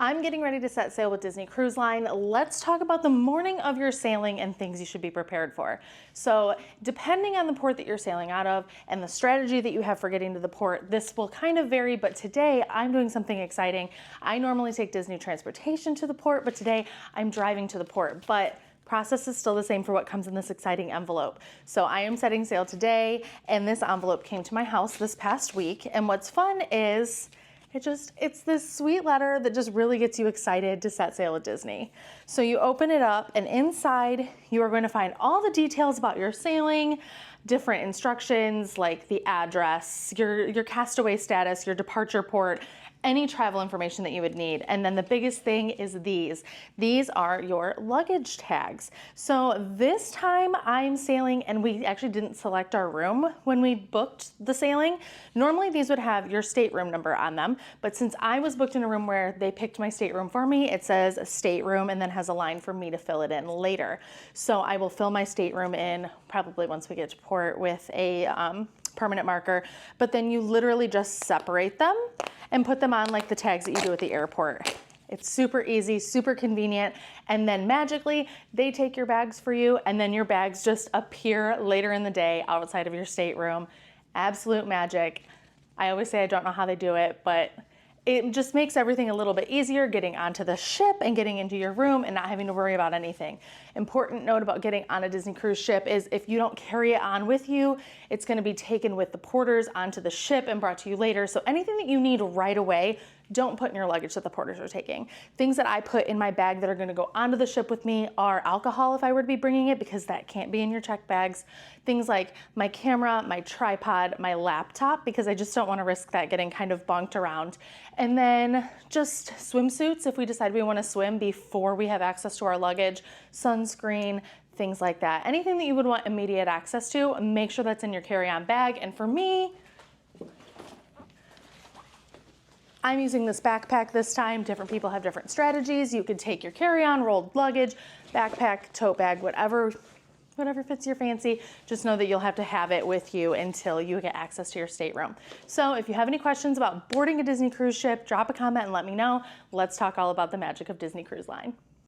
I'm getting ready to set sail with Disney Cruise Line. Let's talk about the morning of your sailing and things you should be prepared for. So depending on the port that you're sailing out of and the strategy that you have for getting to the port, this will kind of vary, but today I'm doing something exciting. I normally take Disney transportation to the port, but today I'm driving to the port. But process is still the same for what comes in this exciting envelope. So I am setting sail today, and this envelope came to my house this past week. And what's fun is it's this sweet letter that just really gets you excited to set sail with Disney. So you open it up, and inside you are going to find all the details about your sailing, different instructions like the address, your castaway status, your departure port, any travel information that you would need. And then the biggest thing is these. These are your luggage tags. So this time I'm sailing, and we actually didn't select our room when we booked the sailing. Normally these would have your stateroom number on them, but since I was booked in a room where they picked my stateroom for me, it says a stateroom and then has a line for me to fill it in later. So I will fill my stateroom in probably once we get to port with a permanent marker, but then you literally just separate them and put them on like the tags that you do at the airport. It's super easy, super convenient, and then magically they take your bags for you, and then your bags just appear later in the day outside of your stateroom. Absolute magic. I always say I don't know how they do it, but it just makes everything a little bit easier getting onto the ship and getting into your room and not having to worry about anything. Important note about getting on a Disney cruise ship is if you don't carry it on with you, it's going to be taken with the porters onto the ship and brought to you later. So anything that you need right away, don't put in your luggage that the porters are taking. Things that I put in my bag that are going to go onto the ship with me are alcohol if I were to be bringing it, because that can't be in your check bags. Things like my camera, my tripod, my laptop, because I just don't want to risk that getting kind of bonked around. And then just swimsuits if we decide we want to swim before we have access to our luggage, sunscreen, things like that. Anything that you would want immediate access to, make sure that's in your carry-on bag. And for me, I'm using this backpack this time. Different people have different strategies. You could take your carry-on, rolled luggage, backpack, tote bag, whatever fits your fancy. Just know that you'll have to have it with you until you get access to your stateroom. So if you have any questions about boarding a Disney cruise ship, drop a comment and let me know. Let's talk all about the magic of Disney Cruise Line.